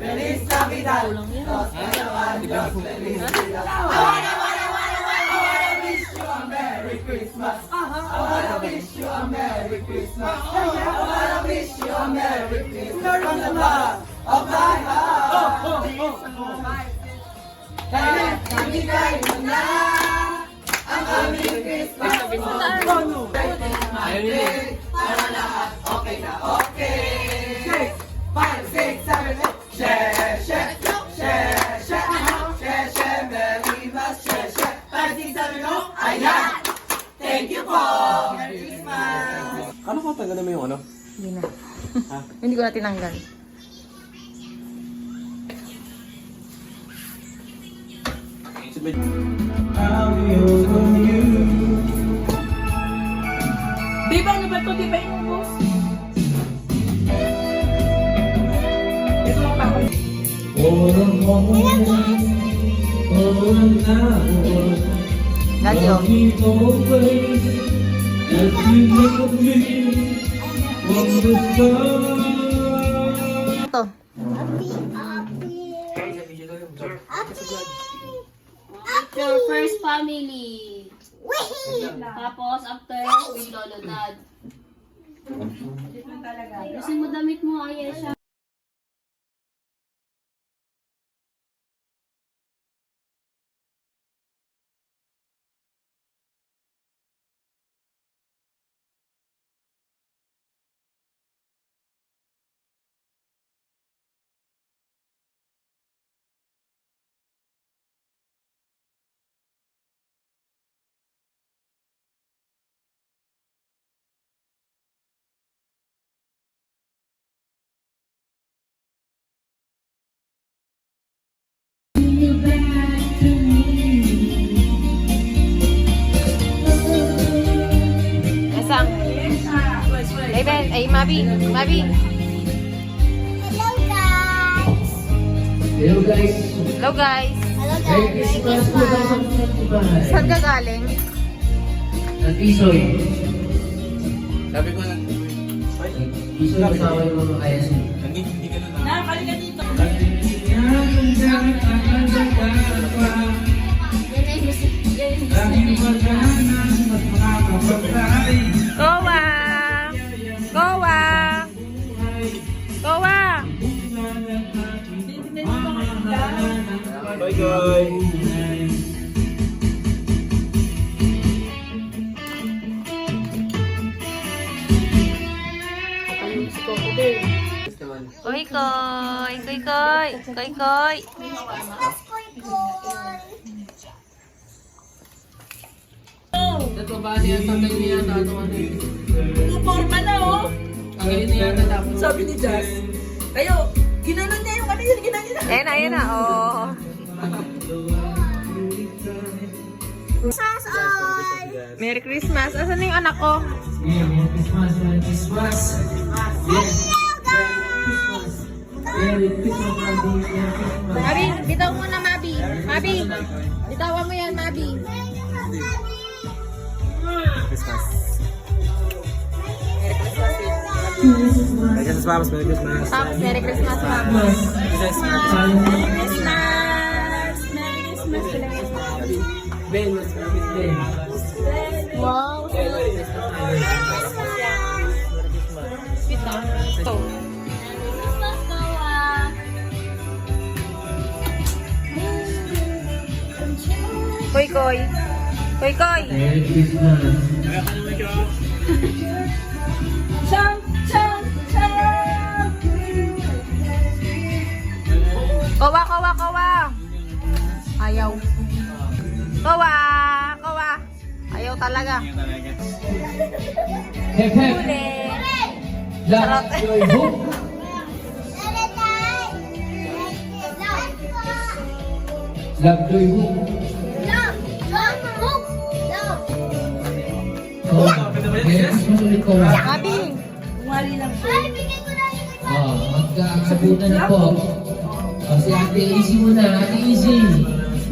Feliz Navidad. Wish you a Merry Christmas. I wanna wish you a Merry Christmas. I wanna wish you a Merry Christmas from the bottom of my heart. Namigay mo na ang aming Christmas. Para lahat okay na okay. 5, 6, 7, 8. Share, share, share, share, share, Merry Christmas, share. 5, 6, 7, 8. Ayan! Thank you po! Merry Christmas! Ano ko tanggalin mo yung ano? Hindi na. Hindi ko na tinanggal. Di ba ano ba ito? Di ba yung boss? Ito lang pa ako. Lagi oh. Ito. Your first family. Tapos after with lolo dad. Kasi mo damit mo Ayesha. Esang. Ay, Ben. Ay, Mabi. Mabi. Hello guys! Hello, guys. Merry Christmas 2025! Saan ka galing? Nag-isoy. Sabi ko na, Isoy kasama yung mga kaya siya. hindi ka na Nakakali ka dito. Goa! Goa! Goa! Bye guys! Koy, koy! Koy, koy! Koy, koy! Ito ba niya tatay niya ano? Forma na oh. Ang niya tapos. Sabi ni Jazz. Kayo, ginanon niya yung ano yun. Ginanon niya. Ayan na, oh. Merry Christmas. Asan yung anak ko? Merry Christmas, Merry Christmas. Merry Christmas, Merry Christmas. Mabi, bitaw mo na, Mabi. Mabi, bitawan mo yan, Mabi. Christmas. Merry Christmas. Merry Christmas, Paps. Merry Christmas. Pops, Merry Christmas, Mom. Merry Christmas. Merry Christmas. Ben, mas kapit Ben. Wow. Merry Christmas. Sweet ah. Ito. Koy, koy. Koy, koy. Merry Christmas. Chang, chang, chang. Kowa, kowa, kowa. Ayaw. Kowa, kowa. Ayaw talaga. Hep hep. Huli. That's your hope. Love Joy Hook. Oh, Merry Christmas ulit ko. Abi! Umali lang siya. Oh, magkakabutan na po. O, si Ate Easy muna. Ate Easy.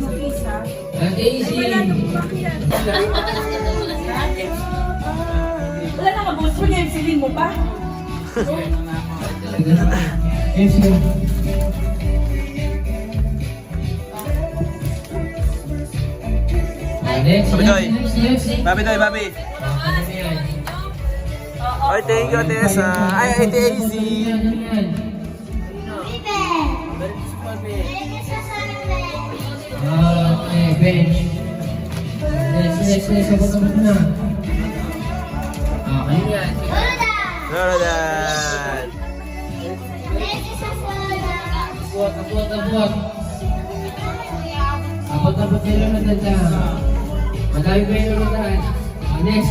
Makisa. Ate Easy. Wala na pumakiyan. Wala na kabuso niya. Silin mo pa. Easy. Next, next. Babi doy, babi. Ay, thank you, Tessa. Ay, Ate Easy. Okay, bench. Next. Sabot na. Okay yan. Lorodan. Abot. Abot kayo na dyan. Madami pa yung lutan. Next.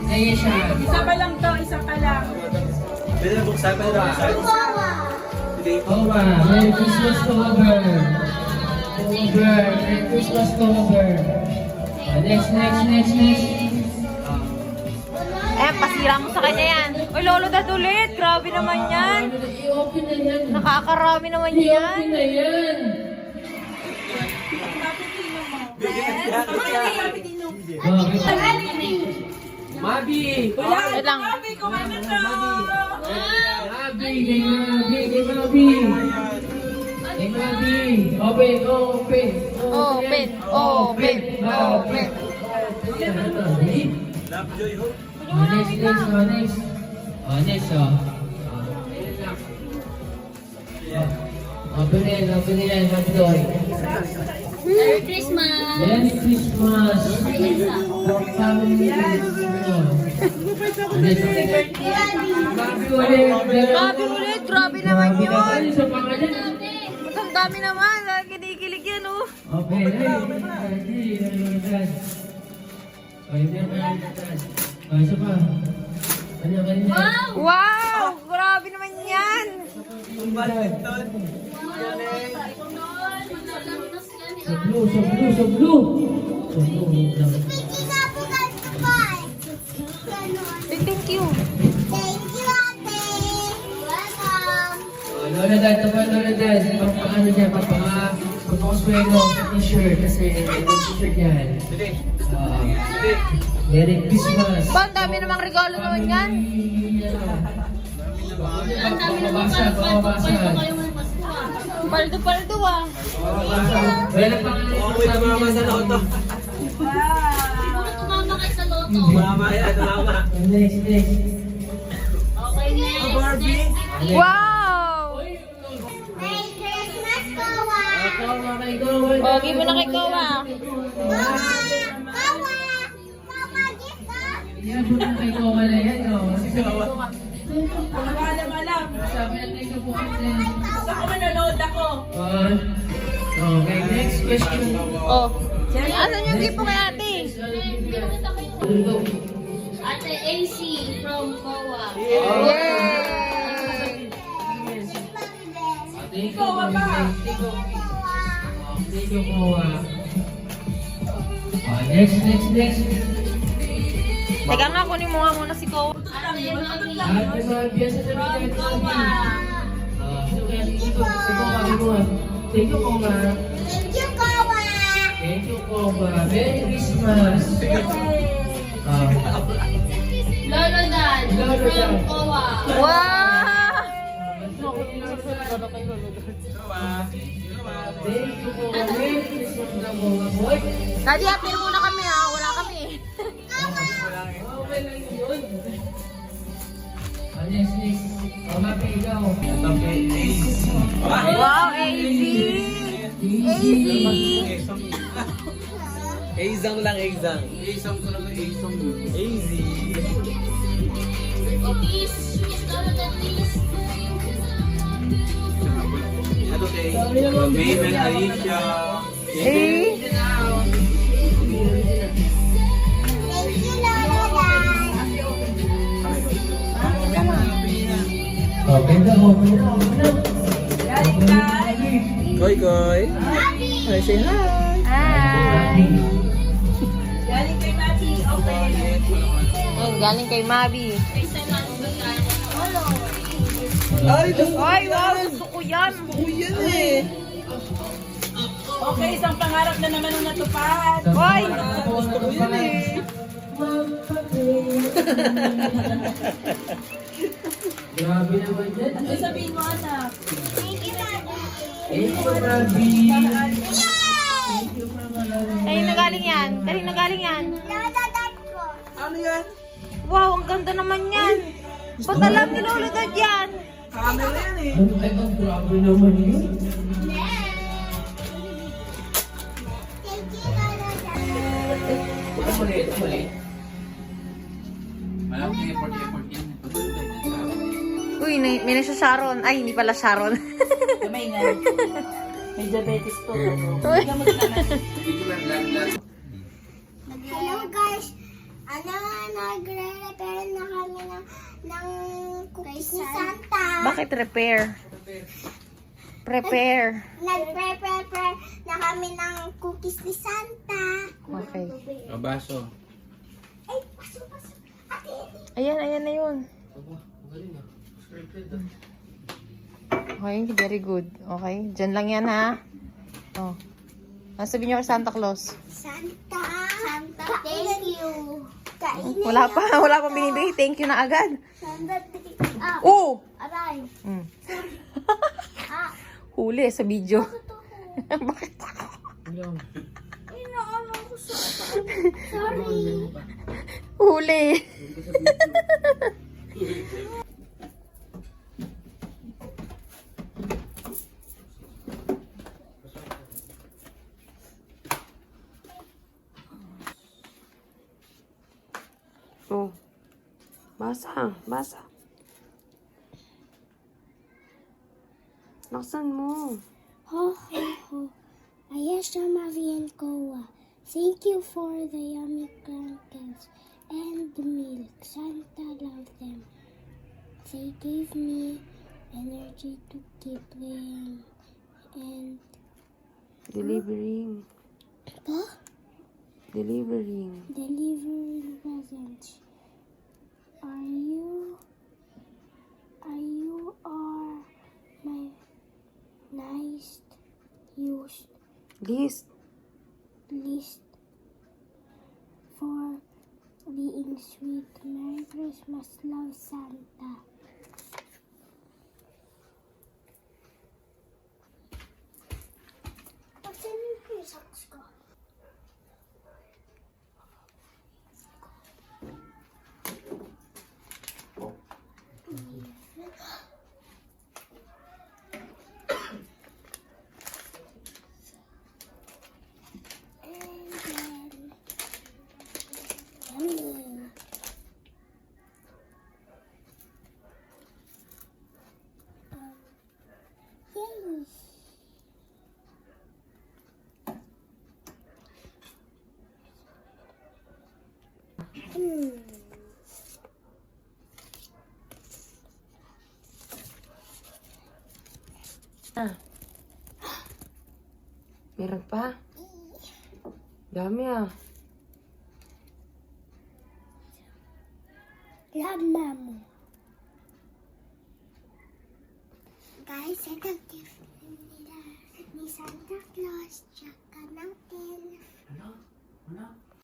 Ayan siya. Isa pa lang to. Isa pa lang. Pwede na buksan, pwede na buksan. Owa, Merry Christmas Cover. Merry Christmas Cover. Next. Eh, pasira mo sa kanya yan. Uy, Lolo Dad ulit. Grabe naman yan. I-open na yan. Nakakarami naman yan. I-open na yan. Mabi! Wait lang. Sabi ko ano to? Mabi! Open! Next. Open yan, Mabi. Merry Christmas! Merry Christmas! Family. Grabe ulit. Grabe naman yun. Sa pangalan. Ang dami naman. Kinikilig yan, oh. Okay, isa pa. Ano kanina? Wow! Grabe naman yan. Sa blue. Thank you. Lola Dad, papaano dyan, papakaswelo, t-shirt, kasi t-shirt yan. Merry Christmas. Ba, ang dami namang regalo naman yan. Ang dami naman paldo kayo ng Pasko ah. Paldo, ah. Wala pa nga. Okay, tumama sa loto. Siguro tumama kayo sa loto. Tumama yan, tumama. Next. Okay, next. Wow! Pogi mo na kay Kowa. Yan po na kay Kowa na yan, no? Alam. Sabi natin ka po kasi. Ako manonood ako. Okay, next question. Oh. Asan yung gift mo kay ate? Ate AC from Kowa. Yay! Thank you, Thank you, Kowa. Next. Teka nga, kunin mo nga muna si Kowa. Ate Mami Happy birthday sa from Kowa. Thank you, Kowa. Thank you, Kowa. Merry Christmas. Lolo Dad from Kowa. Wow! Thank you, Kowa. Merry Christmas na, Kowa. Boy. Daddy, appear muna kami ha. Wala kami. Okay lang yun. Next. Happy ikaw. Wow, easy! Azang lang, Azang. Azang ko lang, Azang. Easy. Please, Lolo Dad, please. Ito kay Baby Alicia. Eh? Ganda mo. Koy. Happy Ay, say hi. Hi! Galing kay Mati. Okay. Ayun, galing kay Mabi. Ay, Ay, wow! Gusto ko yan! yan eh. Okay, isang pangarap na naman ang natupad. Ay! Gusto ko yan eh. Grabe naman dyan. Ano sabihin mo, anak? Thank you, Bobby. Kanina galing yan? Kanina galing yan? Ano yan? Wow, ang ganda naman yan! Ba't alam ni Lolo Dad yan? Camera yan eh. Ay, grabe naman yun. Ito mali. Malamang yung effort yan. Uy, may nasa Sharon. Ay, hindi pala Sharon. Kamay nga. May diabetes to. Bigyan mo na naman. Hello guys! Nagre-repair na kami ng cookies ni Santa. Bakit repair? Prepare. Nagre-prepare na kami ng cookies ni Santa. Okay. Baso. Ay, paso. Ate, Ayan na yun. Okay, very good. Okay, dyan lang yan ha. Oh. Sabihin niyo kay Santa Claus. Santa, thank you. Kainin Wala pa binibigay. Thank you na agad. Santa, Oh! aray. Mm. Huli sa video. Bakit? Inaano ko sa sorry. Huli. Oh. Basa. Laksan mo. Ho, ho, ho. Ayesha Marienkoa. Thank you for the yummy crackers and the milk. Santa loved them. They gave me energy to keep playing and Delivering delivering presents. You are my nice used list for being sweet. Merry Christmas, love, Santa. What's in your socks ko? And then, yummy. Yay. Meron pa? Dami ah. Love, Mamo. Guys, ito gift nila ni Santa Claus. Tsaka natin. Ano?